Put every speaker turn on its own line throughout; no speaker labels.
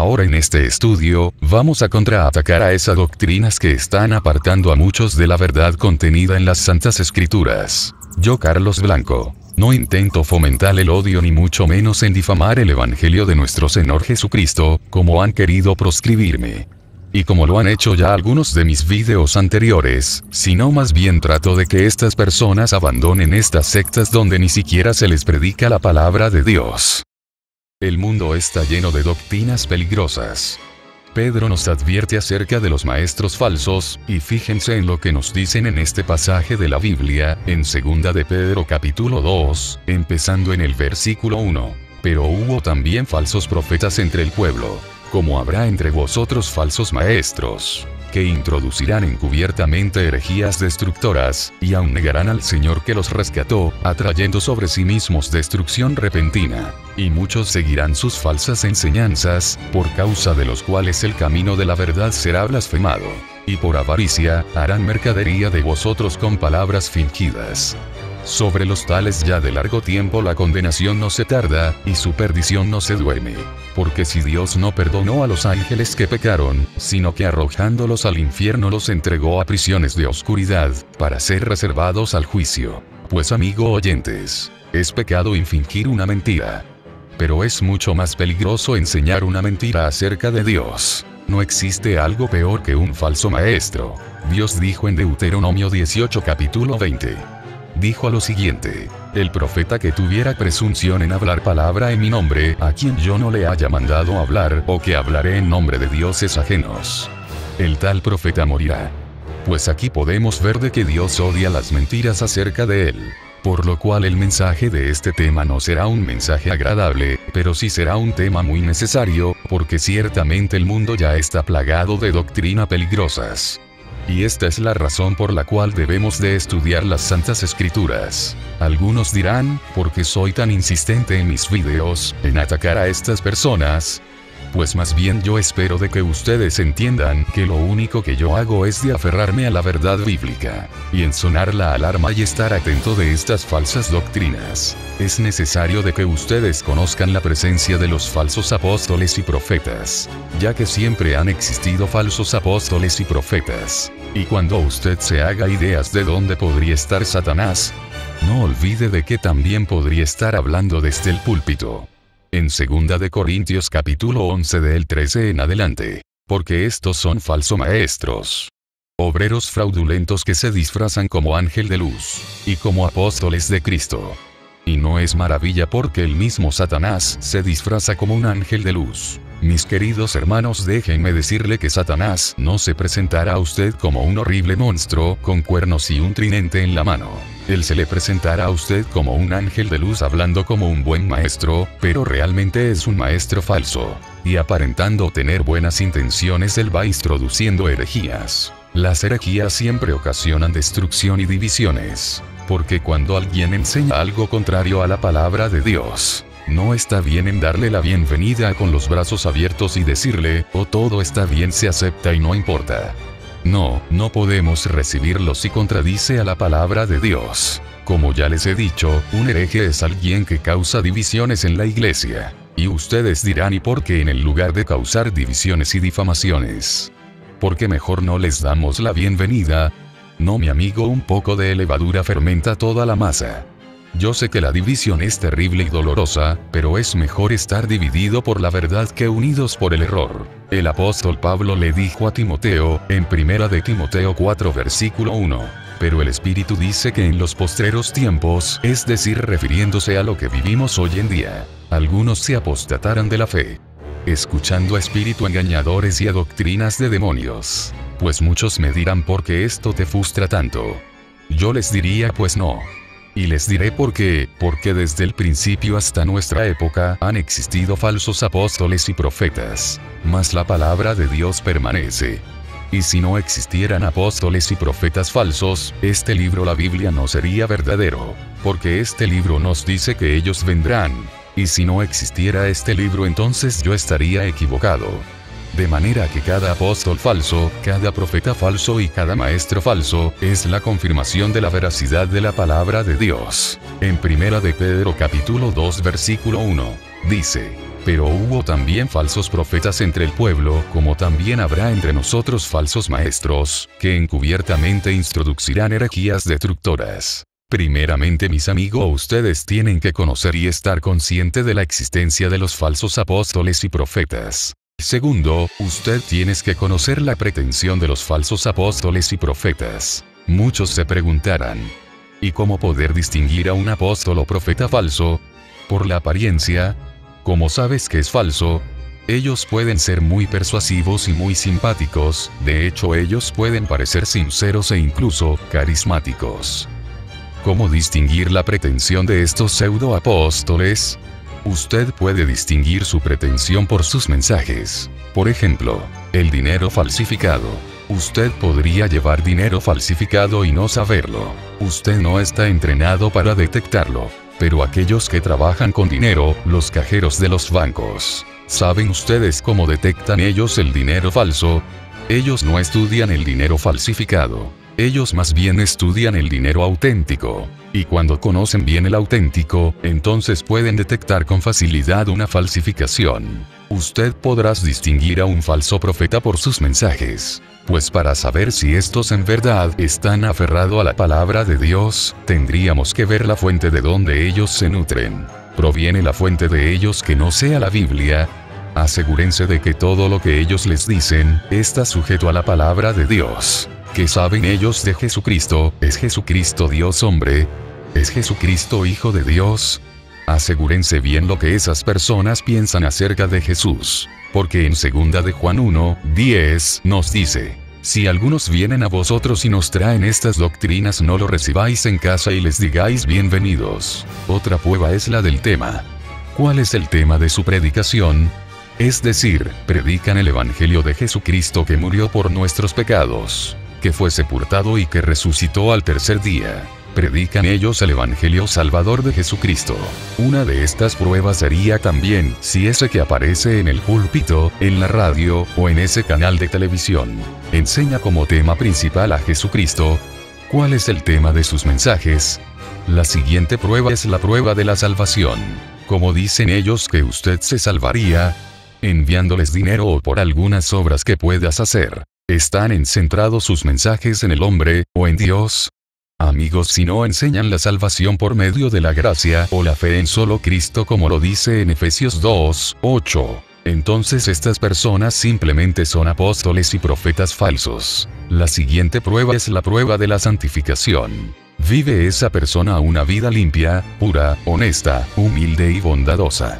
Ahora en este estudio, vamos a contraatacar a esas doctrinas que están apartando a muchos de la verdad contenida en las Santas Escrituras. Yo, Carlos Blanco, no intento fomentar el odio ni mucho menos en difamar el Evangelio de nuestro Señor Jesucristo, como han querido proscribirme. Y como lo han hecho ya algunos de mis videos anteriores, sino más bien trato de que estas personas abandonen estas sectas donde ni siquiera se les predica la palabra de Dios. El mundo está lleno de doctrinas peligrosas. Pedro nos advierte acerca de los maestros falsos, y fíjense en lo que nos dicen en este pasaje de la Biblia, en 2 de Pedro capítulo 2, empezando en el versículo 1. Pero hubo también falsos profetas entre el pueblo, como habrá entre vosotros falsos maestros, que introducirán encubiertamente herejías destructoras, y aun negarán al Señor que los rescató, atrayendo sobre sí mismos destrucción repentina. Y muchos seguirán sus falsas enseñanzas, por causa de los cuales el camino de la verdad será blasfemado. Y por avaricia, harán mercadería de vosotros con palabras fingidas. Sobre los tales ya de largo tiempo la condenación no se tarda, y su perdición no se duerme. Porque si Dios no perdonó a los ángeles que pecaron, sino que arrojándolos al infierno los entregó a prisiones de oscuridad, para ser reservados al juicio. Pues amigo oyentes, es pecado infringir una mentira. Pero es mucho más peligroso enseñar una mentira acerca de Dios. No existe algo peor que un falso maestro. Dios dijo en Deuteronomio 18 capítulo 20. Dijo lo siguiente: el profeta que tuviera presunción en hablar palabra en mi nombre, a quien yo no le haya mandado hablar, o que hablaré en nombre de dioses ajenos, el tal profeta morirá. Pues aquí podemos ver de que Dios odia las mentiras acerca de él. Por lo cual el mensaje de este tema no será un mensaje agradable, pero sí será un tema muy necesario, porque ciertamente el mundo ya está plagado de doctrinas peligrosas. Y esta es la razón por la cual debemos de estudiar las Santas Escrituras. Algunos dirán, ¿por qué soy tan insistente en mis videos, en atacar a estas personas? Pues más bien yo espero de que ustedes entiendan que lo único que yo hago es de aferrarme a la verdad bíblica, y en sonar la alarma y estar atento de estas falsas doctrinas. Es necesario de que ustedes conozcan la presencia de los falsos apóstoles y profetas, ya que siempre han existido falsos apóstoles y profetas. Y cuando usted se haga ideas de dónde podría estar Satanás, no olvide de que también podría estar hablando desde el púlpito. En 2 de Corintios capítulo 11 del 13 en adelante. Porque estos son falsos maestros, obreros fraudulentos que se disfrazan como ángel de luz, y como apóstoles de Cristo. Y no es maravilla porque el mismo Satanás se disfraza como un ángel de luz. Mis queridos hermanos, déjenme decirle que Satanás no se presentará a usted como un horrible monstruo con cuernos y un tridente en la mano. Él se le presentará a usted como un ángel de luz hablando como un buen maestro, pero realmente es un maestro falso. Y aparentando tener buenas intenciones, él va introduciendo herejías. Las herejías siempre ocasionan destrucción y divisiones. Porque cuando alguien enseña algo contrario a la palabra de Dios, no está bien en darle la bienvenida con los brazos abiertos y decirle, oh, todo está bien, se acepta y no importa. No podemos recibirlo si contradice a la palabra de Dios. Como ya les he dicho, un hereje es alguien que causa divisiones en la iglesia. Y ustedes dirán, ¿y por qué en el lugar de causar divisiones y difamaciones? ¿Por qué mejor no les damos la bienvenida? No, mi amigo, un poco de levadura fermenta toda la masa. Yo sé que la división es terrible y dolorosa, pero es mejor estar dividido por la verdad que unidos por el error. El apóstol Pablo le dijo a Timoteo, en 1 de Timoteo 4 versículo 1, pero el Espíritu dice que en los postreros tiempos, es decir, refiriéndose a lo que vivimos hoy en día, algunos se apostatarán de la fe, escuchando a espíritu engañadores y a doctrinas de demonios. Pues muchos me dirán, ¿por qué esto te frustra tanto? Yo les diría, pues no. Y les diré por qué, porque desde el principio hasta nuestra época han existido falsos apóstoles y profetas, mas la palabra de Dios permanece. Y si no existieran apóstoles y profetas falsos, este libro, la Biblia, no sería verdadero, porque este libro nos dice que ellos vendrán. Y si no existiera este libro, entonces yo estaría equivocado. De manera que cada apóstol falso, cada profeta falso y cada maestro falso, es la confirmación de la veracidad de la palabra de Dios. En 1 de Pedro capítulo 2 versículo 1, dice, Pero hubo también falsos profetas entre el pueblo, como también habrá entre nosotros falsos maestros, que encubiertamente introducirán herejías destructoras. Primeramente, mis amigos, ustedes tienen que conocer y estar consciente de la existencia de los falsos apóstoles y profetas. Segundo, usted tiene que conocer la pretensión de los falsos apóstoles y profetas. Muchos se preguntarán, ¿y cómo poder distinguir a un apóstol o profeta falso? Por la apariencia. ¿Cómo sabes que es falso? Ellos pueden ser muy persuasivos y muy simpáticos, de hecho ellos pueden parecer sinceros e incluso carismáticos. ¿Cómo distinguir la pretensión de estos pseudoapóstoles? Usted puede distinguir su pretensión por sus mensajes. Por ejemplo, el dinero falsificado. Usted podría llevar dinero falsificado y no saberlo. Usted no está entrenado para detectarlo. Pero aquellos que trabajan con dinero, los cajeros de los bancos, ¿saben ustedes cómo detectan ellos el dinero falso? Ellos no estudian el dinero falsificado. Ellos más bien estudian el dinero auténtico. Y cuando conocen bien el auténtico, entonces pueden detectar con facilidad una falsificación. Usted podrá distinguir a un falso profeta por sus mensajes. Pues para saber si estos en verdad están aferrados a la palabra de Dios, tendríamos que ver la fuente de donde ellos se nutren. ¿Proviene la fuente de ellos que no sea la Biblia? Asegúrense de que todo lo que ellos les dicen está sujeto a la palabra de Dios. ¿Qué saben ellos de Jesucristo? ¿Es Jesucristo Dios hombre? ¿Es Jesucristo Hijo de Dios? Asegúrense bien lo que esas personas piensan acerca de Jesús. Porque en 2 de Juan 1:10 nos dice, si algunos vienen a vosotros y nos traen estas doctrinas, no lo recibáis en casa y les digáis bienvenidos. Otra prueba es la del tema. ¿Cuál es el tema de su predicación? Es decir, predican el Evangelio de Jesucristo que murió por nuestros pecados, que fue sepultado y que resucitó al tercer día. Predican ellos el Evangelio Salvador de Jesucristo. Una de estas pruebas sería también si ese que aparece en el púlpito, en la radio, o en ese canal de televisión, enseña como tema principal a Jesucristo. ¿Cuál es el tema de sus mensajes? La siguiente prueba es la prueba de la salvación. ¿Cómo dicen ellos que usted se salvaría? Enviándoles dinero o por algunas obras que puedas hacer. ¿Están centrados sus mensajes en el hombre, o en Dios? Amigos, si no enseñan la salvación por medio de la gracia o la fe en solo Cristo como lo dice en Efesios 2:8, entonces estas personas simplemente son apóstoles y profetas falsos. La siguiente prueba es la prueba de la santificación. ¿Vive esa persona una vida limpia, pura, honesta, humilde y bondadosa?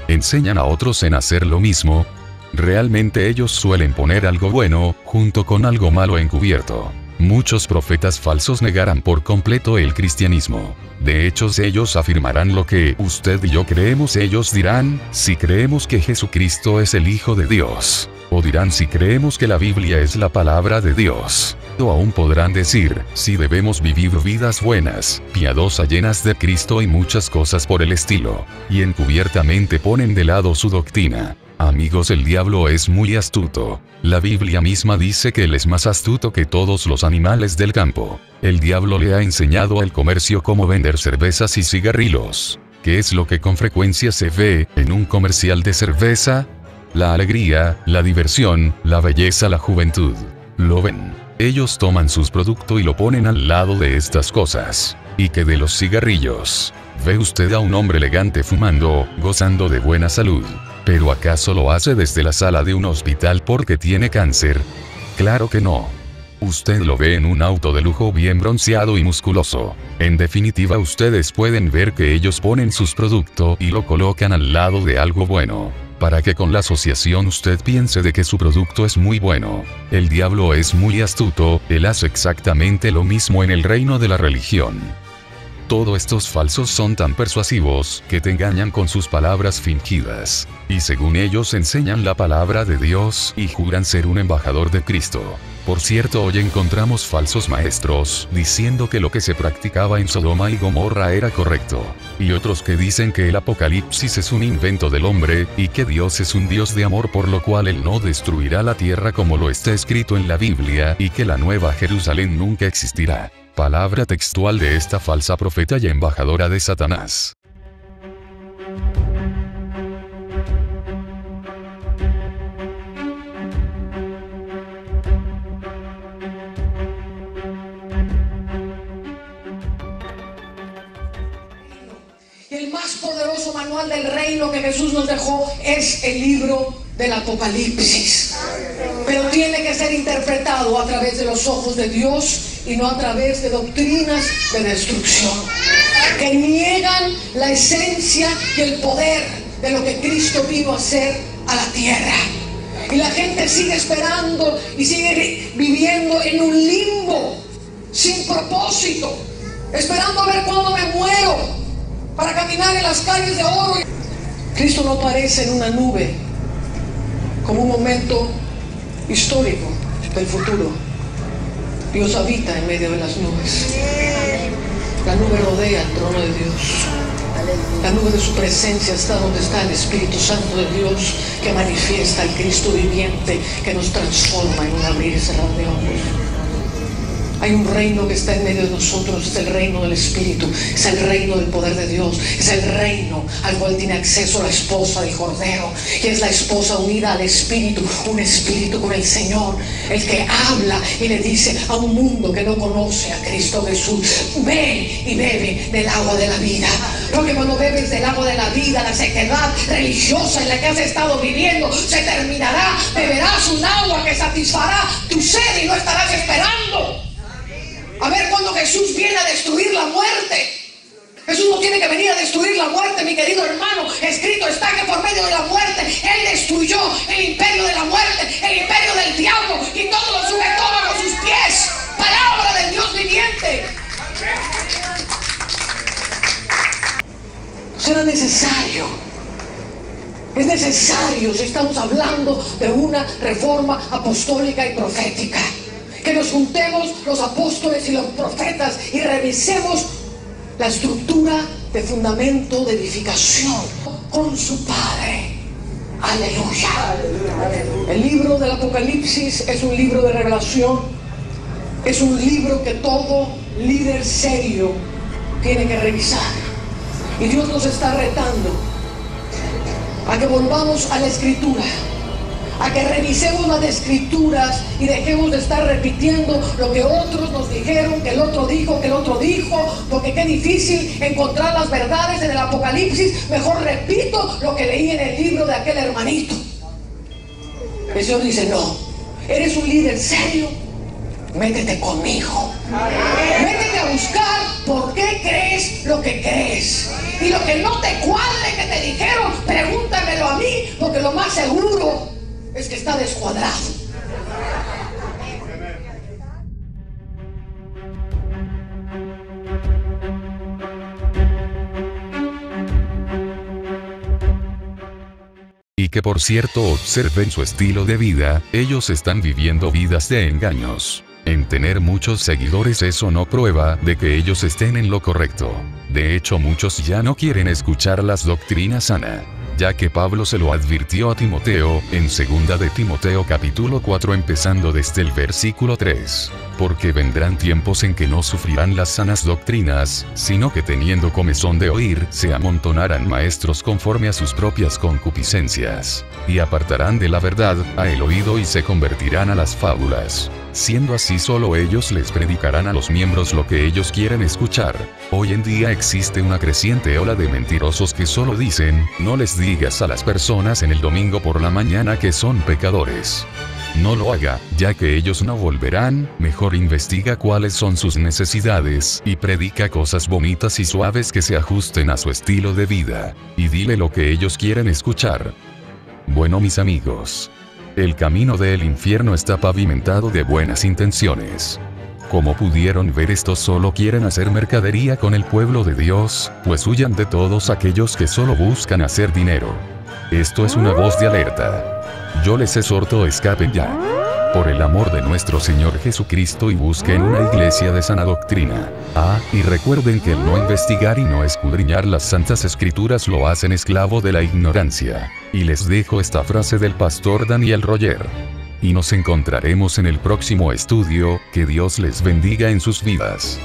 ¿Enseñan a otros en hacer lo mismo? Realmente ellos suelen poner algo bueno, junto con algo malo encubierto. Muchos profetas falsos negarán por completo el cristianismo. De hecho, ellos afirmarán lo que usted y yo creemos. Ellos dirán, si creemos que Jesucristo es el Hijo de Dios. O dirán si creemos que la Biblia es la palabra de Dios. O aún podrán decir, si debemos vivir vidas buenas, piadosas, llenas de Cristo y muchas cosas por el estilo. Y encubiertamente ponen de lado su doctrina. Amigos, el diablo es muy astuto. La Biblia misma dice que él es más astuto que todos los animales del campo. El diablo le ha enseñado al comercio cómo vender cervezas y cigarrillos. ¿Qué es lo que con frecuencia se ve en un comercial de cerveza? La alegría, la diversión, la belleza, la juventud. ¿Lo ven? Ellos toman sus productos y lo ponen al lado de estas cosas. ¿Y qué de los cigarrillos? ¿Ve usted a un hombre elegante fumando, gozando de buena salud? ¿Pero acaso lo hace desde la sala de un hospital porque tiene cáncer? Claro que no. Usted lo ve en un auto de lujo bien bronceado y musculoso. En definitiva, ustedes pueden ver que ellos ponen sus productos y lo colocan al lado de algo bueno, para que con la asociación usted piense de que su producto es muy bueno. El diablo es muy astuto, él hace exactamente lo mismo en el reino de la religión. Todos estos falsos son tan persuasivos que te engañan con sus palabras fingidas. Y según ellos enseñan la palabra de Dios y juran ser un embajador de Cristo. Por cierto, hoy encontramos falsos maestros diciendo que lo que se practicaba en Sodoma y Gomorra era correcto. Y otros que dicen que el Apocalipsis es un invento del hombre y que Dios es un Dios de amor, por lo cual él no destruirá la tierra como lo está escrito en la Biblia, y que la nueva Jerusalén nunca existirá. Palabra textual de esta falsa profeta y embajadora de Satanás.
más poderoso manual del reino que Jesús nos dejó es el libro del Apocalipsis. Pero tiene que ser interpretado a través de los ojos de Dios y no a través de doctrinas de destrucción que niegan la esencia y el poder de lo que Cristo vino a hacer a la tierra. Y la gente sigue esperando y sigue viviendo en un limbo sin propósito, esperando a ver cuándo me muero para caminar en las calles de oro. Cristo no aparece en una nube como un momento histórico del futuro. Dios habita en medio de las nubes. La nube rodea el trono de Dios. La nube de su presencia está donde está el Espíritu Santo de Dios, que manifiesta al Cristo viviente, que nos transforma en un abrir y cerrar de ojos. Hay un reino que está en medio de nosotros, es el reino del Espíritu, es el reino del poder de Dios, es el reino al cual tiene acceso la esposa del Cordero, y es la esposa unida al Espíritu, un espíritu con el Señor, el que habla y le dice a un mundo que no conoce a Cristo Jesús: ven y bebe del agua de la vida. Porque cuando bebes del agua de la vida, la sequedad religiosa en la que has estado viviendo se terminará. Beberás un agua que satisfará tu sed y no estarás esperando a ver cuando Jesús viene a destruir la muerte. Jesús no tiene que venir a destruir la muerte, mi querido hermano. Escrito está que por medio de la muerte Él destruyó el imperio de la muerte, el imperio del diablo, y todo lo sujetó bajo sus pies. Palabra del Dios viviente. Será necesario. Es necesario, si estamos hablando de una reforma apostólica y profética, que nos juntemos los apóstoles y los profetas y revisemos la estructura de fundamento de edificación con su Padre. Aleluya. El libro del Apocalipsis es un libro de revelación. Es un libro que todo líder serio tiene que revisar. Y Dios nos está retando a que volvamos a la Escritura, a que revisemos las Escrituras y dejemos de estar repitiendo lo que otros nos dijeron, que el otro dijo, que el otro dijo, porque qué difícil encontrar las verdades en el Apocalipsis. Mejor repito lo que leí en el libro de aquel hermanito. El Señor dice: no, eres un líder serio, métete conmigo. Métete a buscar por qué crees lo que crees. Y lo que no te cuadre que te dijeron, pregúntamelo a mí, porque lo más seguro es que está descuadrado.
Y que por cierto observen su estilo de vida, ellos están viviendo vidas de engaños. En tener muchos seguidores eso no prueba de que ellos estén en lo correcto. De hecho muchos ya no quieren escuchar las doctrinas sanas, ya que Pablo se lo advirtió a Timoteo, en 2 de Timoteo capítulo 4 empezando desde el versículo 3. Porque vendrán tiempos en que no sufrirán las sanas doctrinas, sino que teniendo comezón de oír, se amontonarán maestros conforme a sus propias concupiscencias, y apartarán de la verdad a el oído y se convertirán a las fábulas. Siendo así solo ellos les predicarán a los miembros lo que ellos quieren escuchar. Hoy en día existe una creciente ola de mentirosos que solo dicen: no les digas a las personas en el domingo por la mañana que son pecadores. No lo haga, ya que ellos no volverán. Mejor investiga cuáles son sus necesidades y predica cosas bonitas y suaves que se ajusten a su estilo de vida, y dile lo que ellos quieren escuchar. Bueno, mis amigos, el camino del infierno está pavimentado de buenas intenciones. Como pudieron ver, estos solo quieren hacer mercadería con el pueblo de Dios, pues huyan de todos aquellos que solo buscan hacer dinero. Esto es una voz de alerta. Yo les exhorto: escapen ya, por el amor de nuestro Señor Jesucristo, y busquen una iglesia de sana doctrina. Y recuerden que el no investigar y no escudriñar las santas escrituras lo hacen esclavo de la ignorancia. Y les dejo esta frase del pastor Daniel Roger. Y nos encontraremos en el próximo estudio. Que Dios les bendiga en sus vidas.